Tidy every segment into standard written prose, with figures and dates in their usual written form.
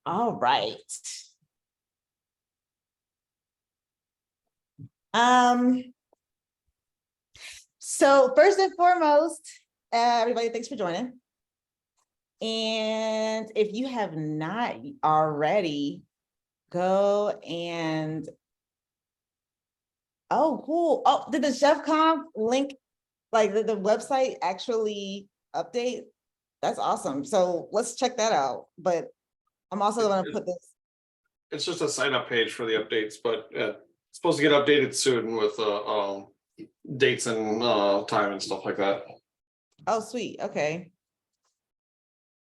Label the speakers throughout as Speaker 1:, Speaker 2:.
Speaker 1: All right. So first and foremost, everybody, thanks for joining. And if you have not already, go and oh, cool. Oh, did the ChefConf link, like the website actually update? That's awesome. So let's check that out. But I'm also going to put this.
Speaker 2: It's just a sign up page for the updates, but it's supposed to get updated soon with dates and time and stuff like that.
Speaker 1: Oh, sweet. Okay.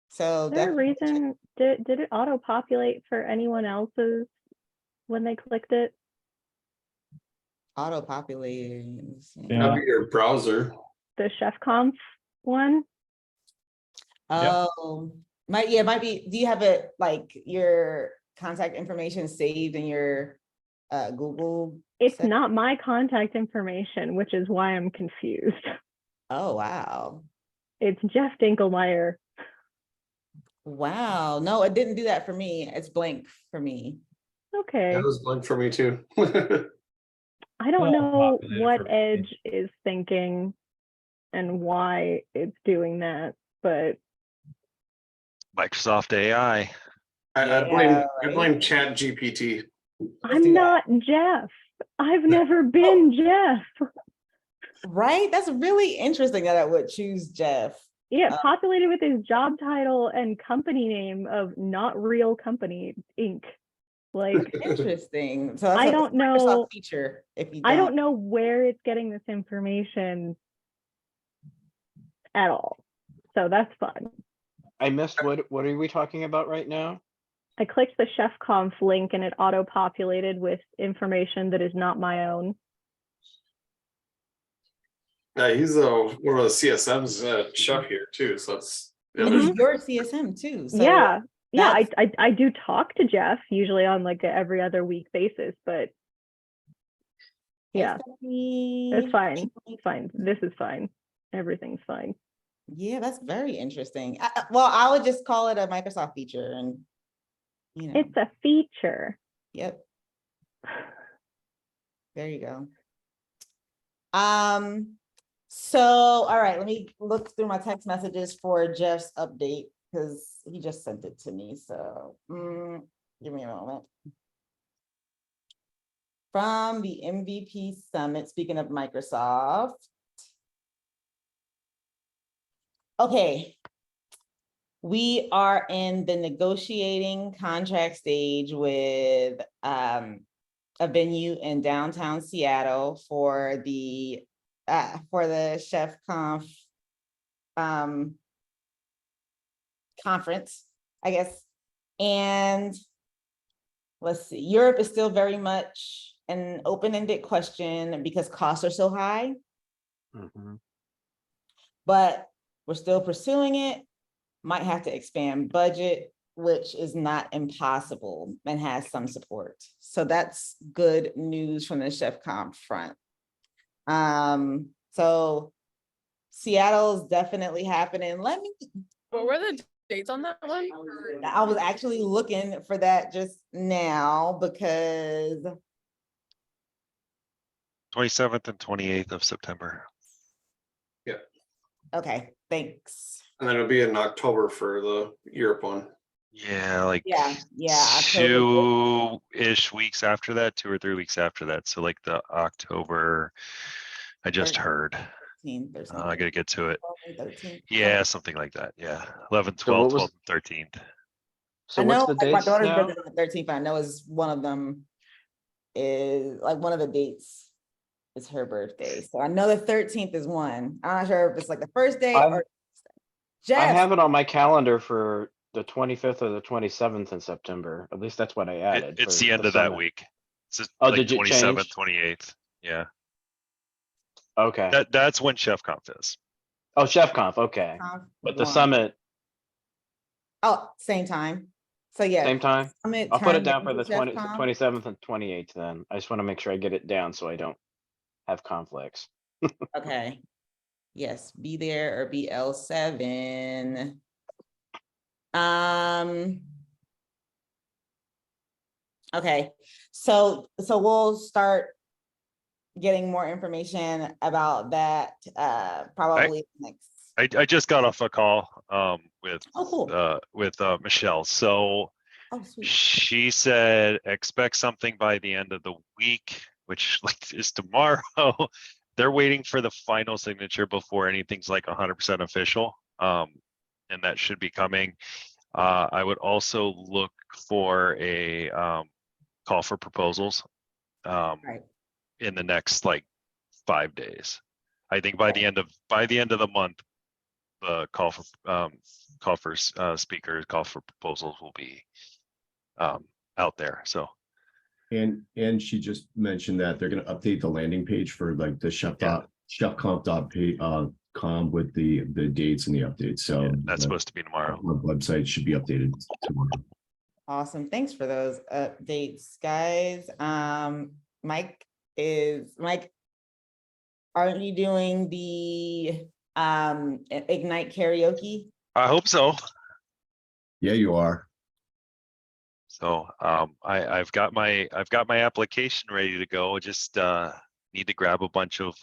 Speaker 1: So
Speaker 3: Is there a
Speaker 1: definitely
Speaker 3: reason, did it auto-populate for anyone else's when they clicked it?
Speaker 1: auto-populating.
Speaker 2: That'd be your browser.
Speaker 3: The ChefConf one?
Speaker 1: Oh, might be. Do you have it like your contact information saved in your Google?
Speaker 3: It's not my contact information, which is why I'm confused.
Speaker 1: Oh, wow.
Speaker 3: It's Jeff Dinkelmeyer.
Speaker 1: Wow. No, it didn't do that for me. It's blank for me.
Speaker 3: Okay.
Speaker 2: That was blank for me too.
Speaker 3: I don't know
Speaker 4: populated
Speaker 3: what
Speaker 4: for me.
Speaker 3: Edge is thinking and why it's doing that, but
Speaker 5: Microsoft AI.
Speaker 2: I
Speaker 1: Yeah,
Speaker 2: blame Chat GPT.
Speaker 1: Let's do
Speaker 3: I'm
Speaker 1: that.
Speaker 3: not Jeff. I've never been Jeff.
Speaker 1: Right? That's really interesting that I would choose Jeff.
Speaker 3: Yeah, populated with his job title and company name of Not Real Company Inc. Like,
Speaker 1: Interesting. So that's
Speaker 3: I
Speaker 1: a
Speaker 3: don't
Speaker 1: Microsoft
Speaker 3: know.
Speaker 1: feature. If you
Speaker 3: I don't know where it's getting this information at all. So that's fun.
Speaker 6: I missed what are we talking about right now?
Speaker 3: I clicked the ChefConf link and it auto-populated with information that is not my own.
Speaker 2: Yeah, he's one of the CSM's chef here too. So it's
Speaker 1: And he's your CSM too. So
Speaker 3: yeah.
Speaker 1: that's-
Speaker 3: I do talk to Jeff usually on like a every other week basis, but yeah, it's fine. It's fine. This is fine. Everything's fine.
Speaker 1: Yeah, that's very interesting. Well, I would just call it a Microsoft feature, and you know,
Speaker 3: It's a feature.
Speaker 1: yep. There you go. So all right, let me look through my text messages for Jeff's update because he just sent it to me. So give me a moment. From the MVP Summit, speaking of Microsoft. Okay. We are in the negotiating contract stage with a venue in downtown Seattle for the ChefConf conference, I guess. And let's see, Europe is still very much an open-ended question because costs are so high. But we're still pursuing it. Might have to expand budget, which is not impossible and has some support. So that's good news from the ChefConf front. So Seattle's definitely happening. What
Speaker 7: were the dates on that one?
Speaker 1: I was actually looking for that just now because
Speaker 5: 27th and 28th of September.
Speaker 1: okay, thanks.
Speaker 2: And then it'll be in October for the Europe one.
Speaker 5: Yeah, like
Speaker 1: Yeah. October.
Speaker 5: 2-ish weeks after that, 2 or 3 weeks after that. So like the October, I just heard.
Speaker 1: 13,
Speaker 5: I gotta get to it.
Speaker 1: 13.
Speaker 5: Yeah, something like that. Yeah. 11th,
Speaker 6: So
Speaker 5: 12th,
Speaker 6: what was-
Speaker 5: 12th, 13th.
Speaker 6: So
Speaker 1: I
Speaker 6: what's
Speaker 1: know
Speaker 6: the
Speaker 1: like, my
Speaker 6: dates
Speaker 1: daughter's
Speaker 6: now?
Speaker 1: birthday on the 13th. I know is one of them is like one of the dates is her birthday. So I know the 13th is one. I'm not sure if it's like the first day or
Speaker 6: I
Speaker 1: Jeff.
Speaker 6: have it on my calendar for the 25th or the 27th in September. At least that's what I added.
Speaker 5: It's
Speaker 6: for
Speaker 5: the end of that
Speaker 6: summit.
Speaker 5: week. It's just
Speaker 6: Oh,
Speaker 5: like
Speaker 6: did it
Speaker 5: 27th,
Speaker 6: change?
Speaker 5: 28th. Yeah.
Speaker 6: Okay.
Speaker 5: That's when ChefConf is.
Speaker 6: Oh, ChefConf. Okay. But the summit,
Speaker 1: Oh, same time. So yeah.
Speaker 6: same time?
Speaker 1: Summit
Speaker 6: I'll put it
Speaker 1: turned
Speaker 6: down for
Speaker 1: into
Speaker 6: the
Speaker 1: ChefConf.
Speaker 6: 27th and 28th then. I just want to make sure I get it down so I don't have conflicts.
Speaker 1: Okay. Yes, be there or BL7. Okay, so we'll start getting more information about that, probably next.
Speaker 5: I just got off a call with
Speaker 1: Oh, cool.
Speaker 5: Michelle. So
Speaker 1: Oh, sweet.
Speaker 5: she said expect something by the end of the week, which like is tomorrow. They're waiting for the final signature before anything's like 100% official. And that should be coming. I would also look for a call for proposals
Speaker 1: Right.
Speaker 5: in the next like 5 days. I think by the end of the month, the call for speakers, call for proposals will be out there. So
Speaker 4: And she just mentioned that they're gonna update the landing page for like the chefconf.com with the dates and the updates. So
Speaker 5: yeah, that's supposed to be tomorrow.
Speaker 4: the website should be updated tomorrow.
Speaker 1: Awesome. Thanks for those updates, guys. Mike, aren't you doing the Ignite karaoke?
Speaker 5: I hope so.
Speaker 4: Yeah, you are.
Speaker 5: So I've got my application ready to go. Just need to grab a bunch of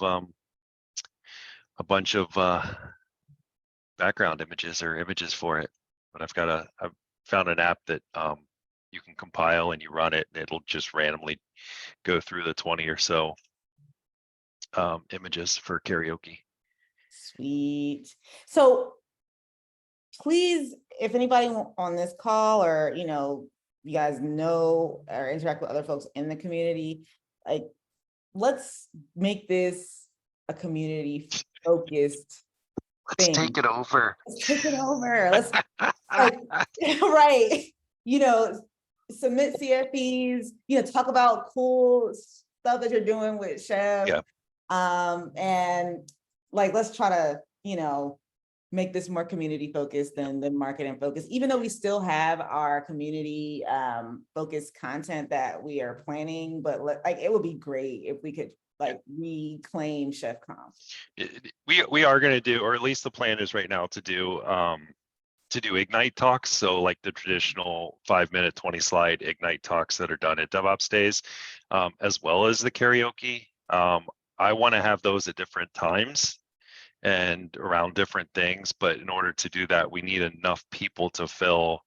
Speaker 5: background images for it. But I've found an app that you can compile and you run it, and it'll just randomly go through the 20 or so images for karaoke.
Speaker 1: Sweet. So please, if anybody on this call or, you guys know or interact with other folks in the community, like, let's make this a community focused thing.
Speaker 5: Take it over.
Speaker 1: Let's take it over. Let's right. Submit CFPs, talk about cool stuff that you're doing with Chef.
Speaker 5: Yeah.
Speaker 1: And like, let's try to, make this more community focused than marketing focused, even though we still have our community focused content that we are planning, but it would be great if we could reclaim Chef Conf.
Speaker 5: We are going to do, or at least the plan is right now to do Ignite talks. So like the traditional 5-minute, 20 slide Ignite talks that are done at DevOps Days, as well as the karaoke. I want to have those at different times and around different things. But in order to do that, we need enough people to fill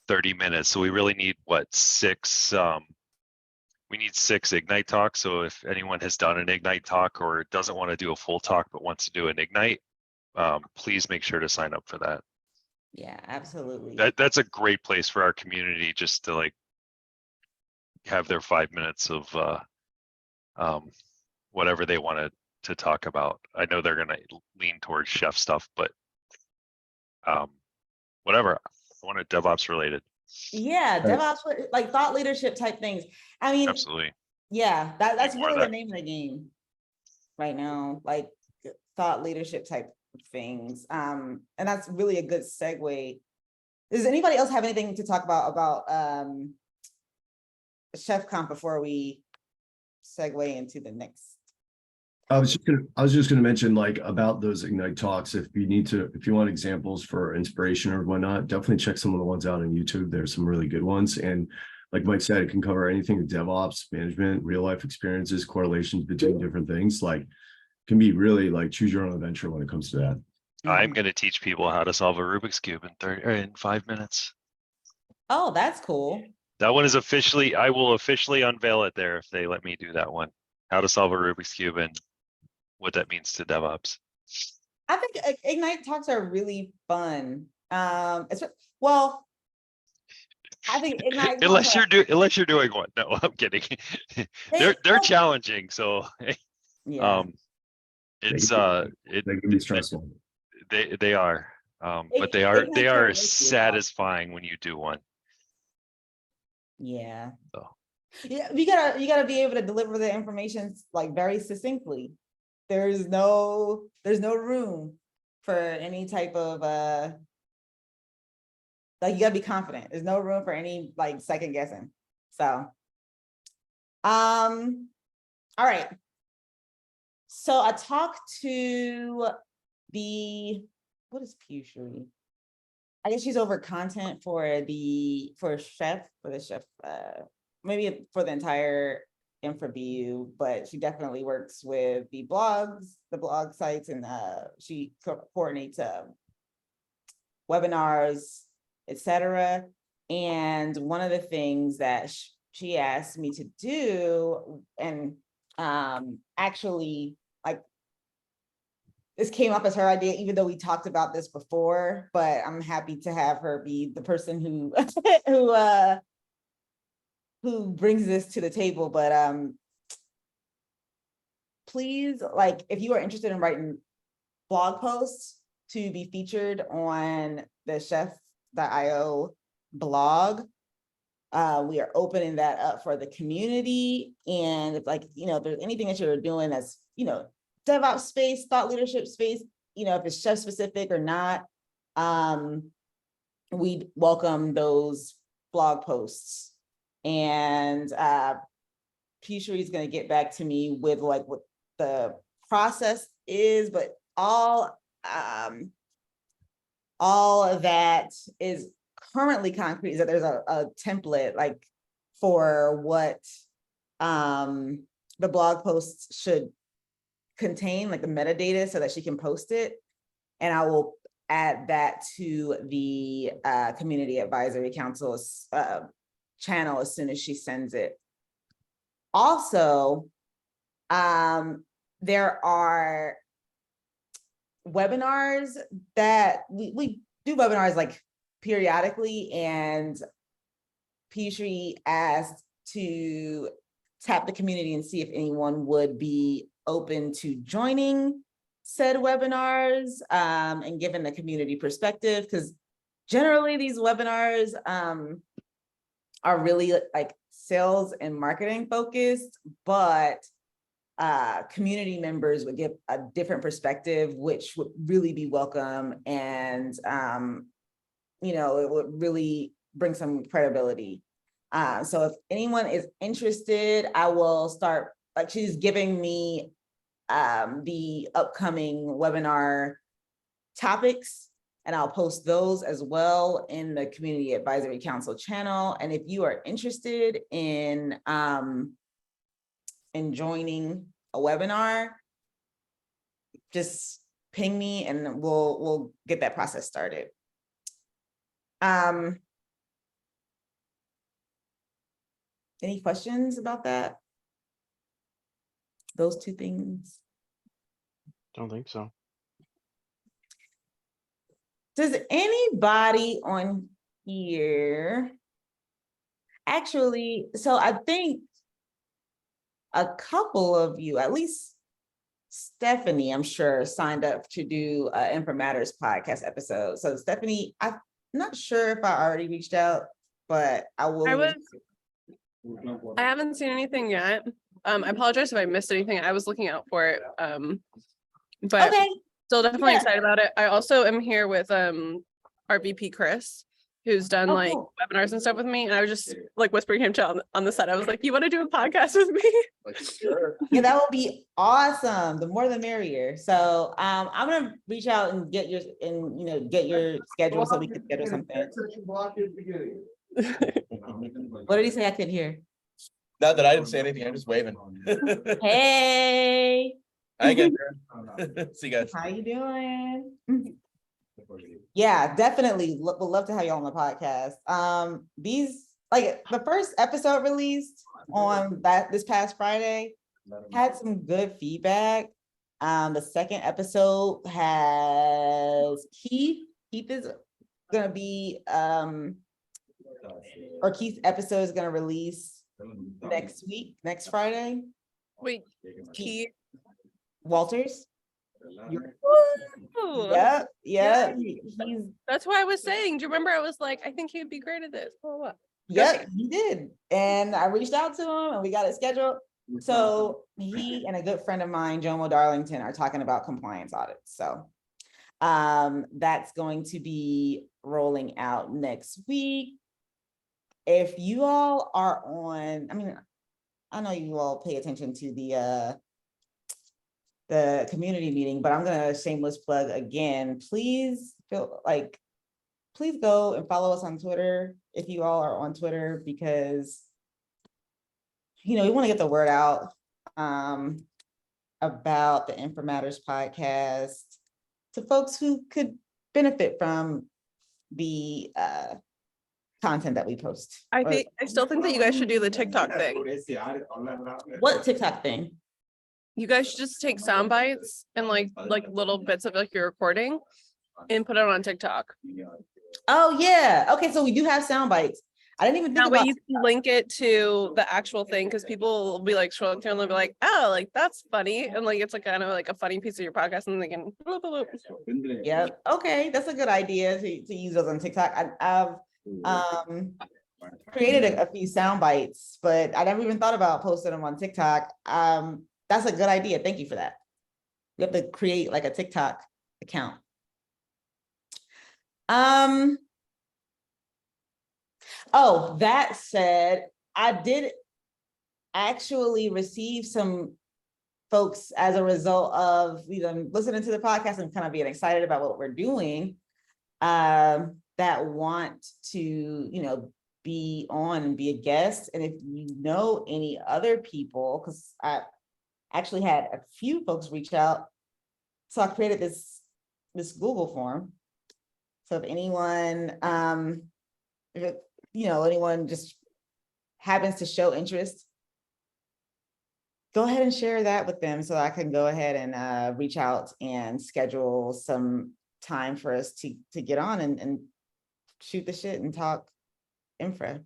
Speaker 5: 30 minutes. So we really need six Ignite talks. So if anyone has done an Ignite talk or doesn't want to do a full talk, but wants to do an Ignite, please make sure to sign up for that.
Speaker 1: Yeah, absolutely.
Speaker 5: That's a great place for our community just to like have their 5 minutes of whatever they want to talk about. I know they're going to lean towards chef stuff, but whatever. I want it DevOps related.
Speaker 1: Yeah, DevOps, like thought leadership type things. I mean,
Speaker 5: Absolutely.
Speaker 1: Yeah, that's
Speaker 5: More of
Speaker 1: really the
Speaker 5: that.
Speaker 1: name of the game right now, like thought leadership type things. And that's really a good segue. Does anybody else have anything to talk about Chef Conf before we segue into the next?
Speaker 4: I was just gonna mention like about those Ignite talks. If you want examples for inspiration or whatnot, definitely check some of the ones out on YouTube. There's some really good ones. And like Mike said, it can cover anything with DevOps, management, real life experiences, correlations between different things. Like can be really like choose your own adventure when it comes to that.
Speaker 5: I'm going to teach people how to solve a Rubik's Cube in 5 minutes.
Speaker 1: Oh, that's cool.
Speaker 5: That one is I will officially unveil it there if they let me do that one. How to solve a Rubik's Cube and what that means to DevOps.
Speaker 1: I think Ignite talks are really fun. I think Ignite
Speaker 5: unless you're doing one. No, I'm kidding. They're challenging. So
Speaker 1: yeah.
Speaker 4: They can be stressful.
Speaker 5: They are. But they are satisfying when you do one.
Speaker 1: Yeah.
Speaker 5: So.
Speaker 1: Yeah, you gotta be able to deliver the information like very succinctly. There's no room for any type of you gotta be confident. There's no room for any like second guessing. So all right. So I talked to what is Pushery? I guess she's over content for the Chef maybe for the entire InfraBU, but she definitely works with the blogs, the blog sites, and she coordinates webinars, etc. And one of the things that she asked me to do, and actually, like, this came up as her idea, even though we talked about this before, but I'm happy to have her be the person who who brings this to the table. But please, like, if you are interested in writing blog posts to be featured on the chef.io blog, we are opening that up for the community. And if, like, if there's anything that you're doing that's, DevOps space, thought leadership space, if it's chef specific or not, we'd welcome those blog posts. And Peachtree is going to get back to me with like what the process is, but all of that is currently concrete, is that there's a template like for what the blog posts should contain, like the metadata, so that she can post it. And I will add that to the Community Advisory Council's channel as soon as she sends it. Also, there are webinars that we do webinars like periodically, and Peachtree asked to tap the community and see if anyone would be open to joining said webinars and giving the community perspective, because generally these webinars are really like sales and marketing focused, but community members would give a different perspective, which would really be welcome. And it would really bring some credibility. So if anyone is interested, I will start, like, she's giving me the upcoming webinar topics, and I'll post those as well in the Community Advisory Council channel. And if you are interested in joining a webinar, just ping me and we'll get that process started. Any questions about that? Those two things?
Speaker 6: Don't think so.
Speaker 1: Does anybody on here actually, so I think a couple of you, at least Stephanie, I'm sure, signed up to do an InfraMatters podcast episode. So Stephanie, I'm not sure if I already reached out, but I will.
Speaker 7: I haven't seen anything yet. I apologize if I missed anything. I was looking out for it. But
Speaker 1: Okay.
Speaker 7: still definitely
Speaker 1: Yeah.
Speaker 7: excited about it. I also am here with our VP Chris, who's done like
Speaker 1: cool.
Speaker 7: webinars and stuff with me. And I was just like whispering him to on the side. I was like, you want to do a podcast with me?
Speaker 1: Yeah, that would be awesome. The more the merrier. So I'm gonna reach out and get your schedule so we can schedule something. What did he say? I couldn't hear.
Speaker 8: Not that I didn't say anything, I'm just waving.
Speaker 1: Hey.
Speaker 8: Hi again. See you guys.
Speaker 1: How you doing? Yeah, definitely would love to have you on the podcast. These, like, the first episode released on this past Friday had some good feedback. The second episode has Keith. Keith is gonna be or Keith's episode is gonna release next week, next Friday.
Speaker 7: Wait, Keith.
Speaker 1: Walters.
Speaker 7: Woo!
Speaker 1: Yeah.
Speaker 7: That's why I was saying. Do you remember I was like, I think he'd be great at this. Blah, blah, blah.
Speaker 1: Yeah, he did. And I reached out to him and we got it scheduled. So he and a good friend of mine, Jomo Darlington, are talking about compliance audits. So that's going to be rolling out next week. If you all are on, I mean, I know you all pay attention to the community meeting, but I'm gonna shameless plug again. Please go and follow us on Twitter if you all are on Twitter, because we want to get the word out about the Infra Matters podcast to folks who could benefit from the content that we post.
Speaker 7: I still think that you guys should do the TikTok thing.
Speaker 1: What TikTok thing?
Speaker 7: You guys should just take sound bites and like little bits of like your recording and put it on TikTok.
Speaker 1: Oh, yeah. Okay, so we do have sound bites. I didn't even think
Speaker 7: That way
Speaker 1: about.
Speaker 7: you can link it to the actual thing, because people will be like scrolling through and they'll be like, oh, like that's funny. And like it's like kind of like a funny piece of your podcast, and they can bloop, bloop, bloop.
Speaker 1: Yeah, okay, that's a good idea to use those on TikTok. I've created a few sound bites, but I never even thought about posting them on TikTok. That's a good idea. Thank you for that. You have to create like a TikTok account. Oh, that said, I did actually receive some folks as a result of listening to the podcast and kind of being excited about what we're doing, that want to, be on and be a guest. And if you know any other people, because I actually had a few folks reach out. So I created this Google form. So if anyone, anyone just happens to show interest, go ahead and share that with them so I can go ahead and reach out and schedule some time for us to get on and shoot the shit and talk infra.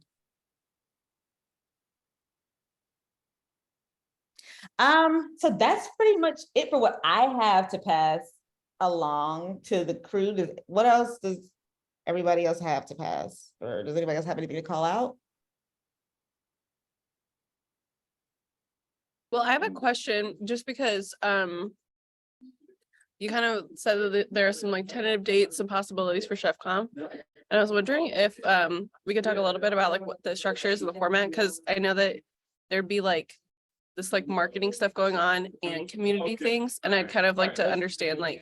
Speaker 1: So that's pretty much it for what I have to pass along to the crew. What else does everybody else have to pass? Or does anybody else have anything to call out?
Speaker 7: Well, I have a question, just because you kind of said that there are some like tentative dates and possibilities for Chef Com. And I was wondering if we could talk a little bit about like what the structure is and the format, because I know that there'd be like this like marketing stuff going on and community things. And I'd kind of like to understand like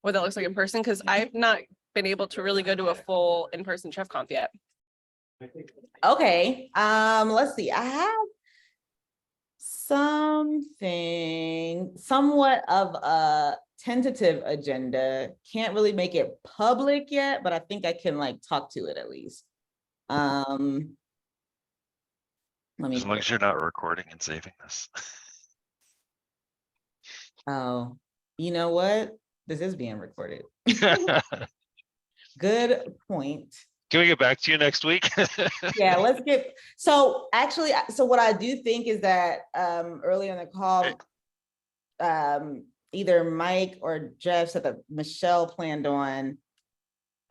Speaker 7: what that looks like in person, because I've not been able to really go to a full in-person Chef Conf yet.
Speaker 1: Okay, let's see. I have something somewhat of a tentative agenda. Can't really make it public yet, but I think I can like talk to it at least. Let me.
Speaker 5: As long as you're not recording and saving this.
Speaker 1: Oh, you know what? This is being recorded.
Speaker 5: Can
Speaker 1: Good point.
Speaker 5: we get back to you next week?
Speaker 1: Yeah, let's get, so actually, so what I do think is that earlier in the call, either Mike or Jeff said that Michelle planned on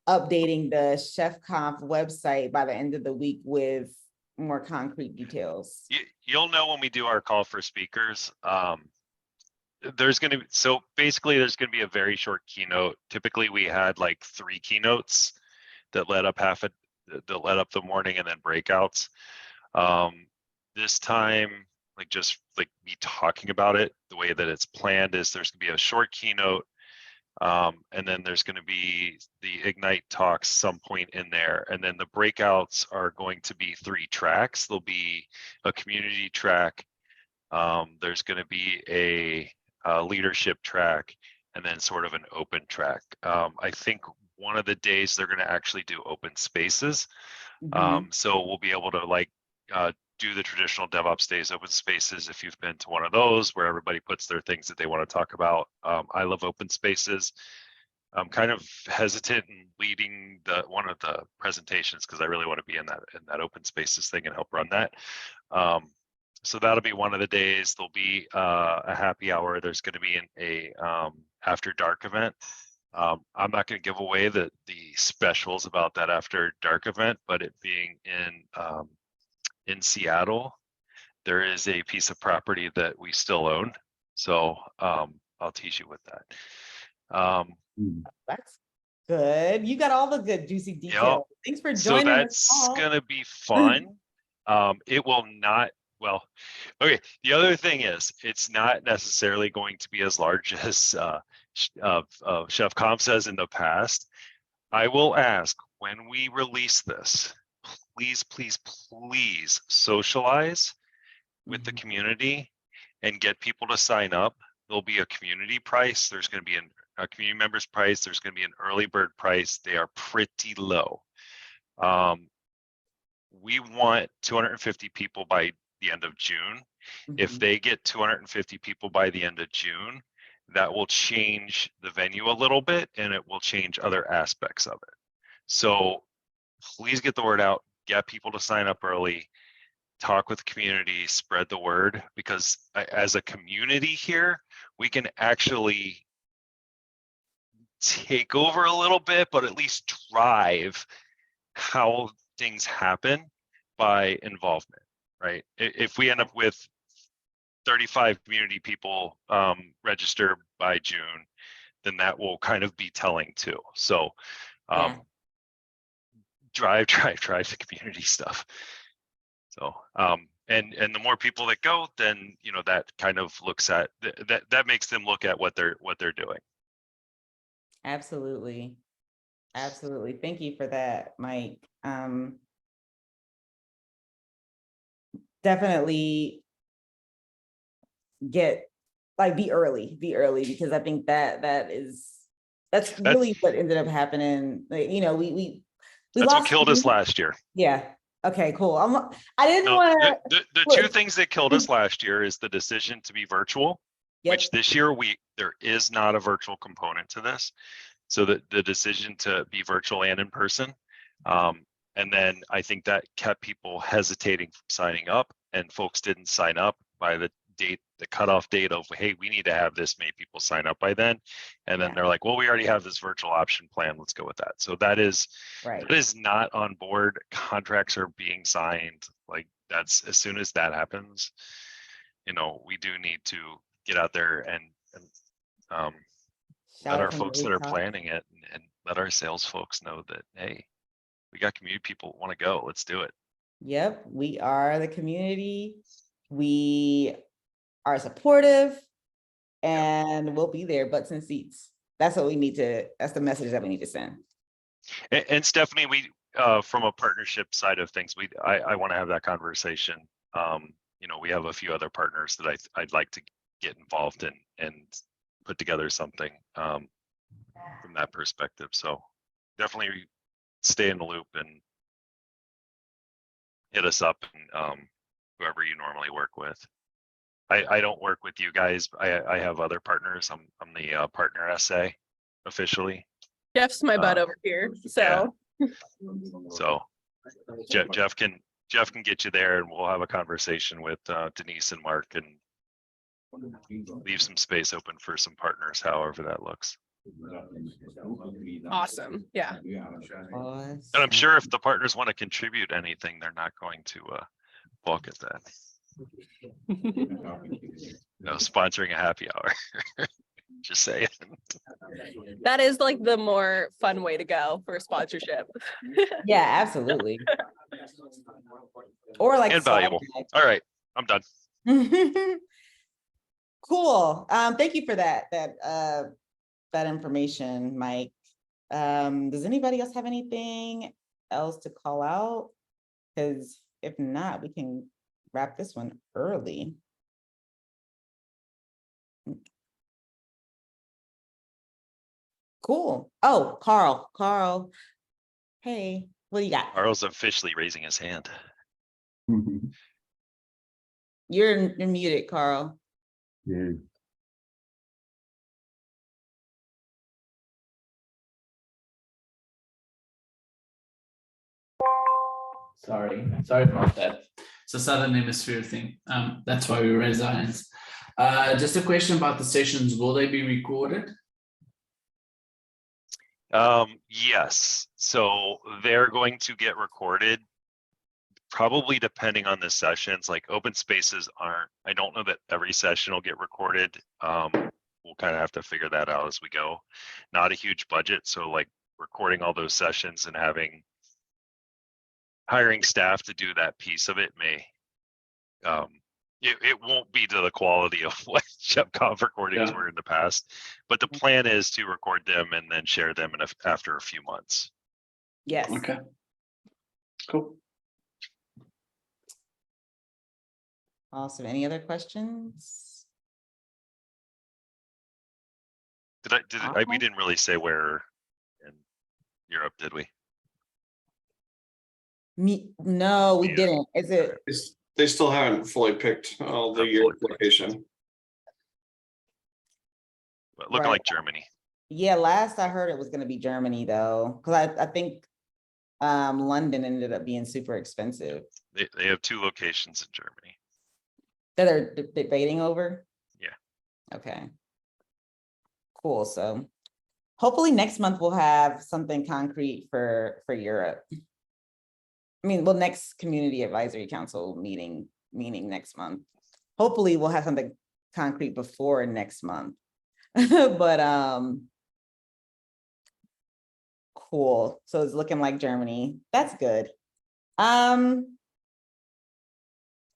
Speaker 1: updating the Chef Conf website by the end of the week with more concrete details.
Speaker 5: You'll know when we do our call for speakers. There's going to be, so basically there's going to be a very short keynote. Typically we had like 3 keynotes that led up the morning and then breakouts. This time, like just like me talking about it, the way that it's planned is there's gonna be a short keynote, and then there's gonna be the Ignite talks some point in there, and then the breakouts are going to be 3 tracks. There'll be a community track, there's gonna be a leadership track, and then sort of an open track. I think one of the days they're going to actually do open spaces. So we'll be able to like do the traditional DevOps days open spaces if you've been to one of those where everybody puts their things that they want to talk about. I love open spaces. I'm kind of hesitant in leading one of the presentations because I really want to be in that open spaces thing and help run that. So that'll be one of the days. There'll be a happy hour. There's going to be a after dark event. I'm not going to give away the specials about that after dark event, but it being in Seattle, there is a piece of property that we still own. So I'll tease you with that.
Speaker 1: That's good. You got all the good juicy details. Thanks for
Speaker 5: So
Speaker 1: joining
Speaker 5: that's
Speaker 1: us.
Speaker 5: going to be fun. It will not. Well, okay. The other thing is, it's not necessarily going to be as large as Chef Conf says in the past. I will ask when we release this, please, please, please socialize with the
Speaker 1: Mhm.
Speaker 5: community and get people to sign up. There'll be a community price. There's going to be a community members price. There's going to be an early bird price. They are pretty low. We want 250 people by the end of June. If
Speaker 1: Mhm.
Speaker 5: they get 250 people by the end of June, that will change the venue a little bit and it will change other aspects of it. So please get the word out, get people to sign up early, talk with the community, spread the word, because as a community here, we can actually take over a little bit, but at least drive how things happen by involvement, right? If we end up with 35 community people register by June, then that will kind of be telling too. So
Speaker 1: Yeah.
Speaker 5: drive the community stuff. So and the more people that go, then you know that kind of looks at that makes them look at what they're doing.
Speaker 1: Absolutely. Absolutely. Thank you for that, Mike. Definitely be early, because I think that's really what ended up happening. Like, you know, we
Speaker 5: That's what
Speaker 1: lost.
Speaker 5: killed us last year.
Speaker 1: Yeah. Okay, cool. I didn't
Speaker 5: No,
Speaker 1: want
Speaker 5: the
Speaker 1: to.
Speaker 5: two things that killed us last year is the decision to be virtual,
Speaker 1: Yep.
Speaker 5: which this year there is not a virtual component to this. So the decision to be virtual and in person. And then I think that kept people hesitating from signing up, and folks didn't sign up by the cutoff date of, hey, we need to have this many people sign up by then. And then
Speaker 1: Yeah.
Speaker 5: they're like, well, we already have this virtual option plan. Let's go with that. So that is not on board. Contracts are being signed. Like that's, as soon as that happens, you know, we do need to get out there and let our folks that are planning it and let our sales folks know that, hey, we got community people want to go. Let's do it.
Speaker 1: Yep, we are the community. We are supportive and we'll be there, butts in seats. That's the message that we need to send.
Speaker 5: And Stephanie, we from a partnership side of things, I want to have that conversation. You know, we have a few other partners that I'd like to get involved in and put together something from that perspective. So definitely stay in the loop and hit us up and whoever you normally work with. I don't work with you guys. I have other partners. I'm the partner SA officially.
Speaker 7: Jeff's my butt over here, so.
Speaker 5: Yeah. So Jeff can get you there, and we'll have a conversation with Denise and Mark and leave some space open for some partners, however that looks.
Speaker 7: Awesome. Yeah.
Speaker 5: And I'm sure if the partners want to contribute anything, they're not going to balk at that. No, sponsoring a happy hour. Just saying.
Speaker 7: That is like the more fun way to go for sponsorship.
Speaker 1: Yeah, absolutely. Or like
Speaker 5: And valuable. All right, I'm done.
Speaker 1: Cool. Thank you for that information, Mike. Does anybody else have anything else to call out? Because if not, we can wrap this one early. Cool. Oh, Carl. Hey, what do you got?
Speaker 5: Carl's officially raising his hand.
Speaker 1: You're muted, Carl.
Speaker 4: Yeah.
Speaker 9: Sorry about that. It's a Southern Hemisphere thing. That's why we raise our hands. Just a question about the sessions. Will they be recorded?
Speaker 5: Yes, so they're going to get recorded, probably depending on the sessions. Like open spaces aren't, I don't know that every session will get recorded. We'll kind of have to figure that out as we go. Not a huge budget, so like recording all those sessions and hiring staff to do that piece of it may it won't be to the quality of what ShepConf recordings were in the past, but the plan is to record them and then share them after a few months.
Speaker 1: Yes.
Speaker 9: Okay. Cool.
Speaker 1: Awesome. Any other questions?
Speaker 5: We
Speaker 1: Awesome.
Speaker 5: didn't really say where in Europe, did we?
Speaker 1: No, we
Speaker 5: Yeah.
Speaker 1: didn't. Is it?
Speaker 2: They still haven't fully picked the
Speaker 5: fully
Speaker 2: year
Speaker 5: picked.
Speaker 2: location.
Speaker 5: But looking
Speaker 1: Right.
Speaker 5: like Germany.
Speaker 1: Yeah, last I heard it was gonna be Germany though, because I think London ended up being super expensive
Speaker 5: They have 2 locations in Germany.
Speaker 1: that they're debating over.
Speaker 5: Yeah.
Speaker 1: Okay. Cool. So hopefully next month we'll have something concrete for Europe. I mean, well, next community advisory council meeting next month. Hopefully we'll have something concrete before next month. But cool. So it's looking like Germany. That's good.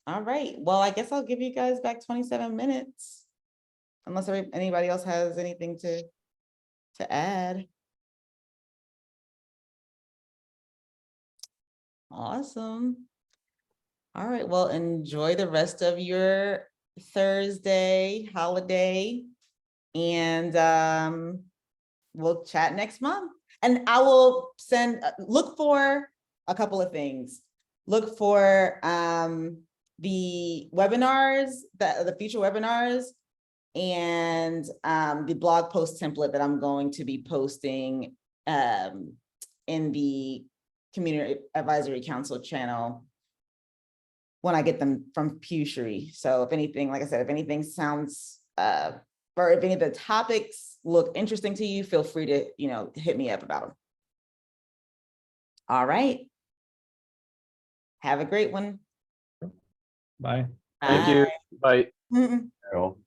Speaker 1: All right. Well, I guess I'll give you guys back 27 minutes. Unless anybody else has anything to add. Awesome. All right. Well, enjoy the rest of your Thursday holiday. And we'll chat next month. And I will look for a couple of things. Look for the webinars, the future webinars, and the blog post template that I'm going to be posting in the Community Advisory Council channel when I get them from Pewshery. So if anything, like I said, if anything sounds or if any of the topics look interesting to you, feel free to, hit me up about them. All right. Have a great one.
Speaker 6: Thank you. Bye.
Speaker 1: Bye.
Speaker 4: Carol.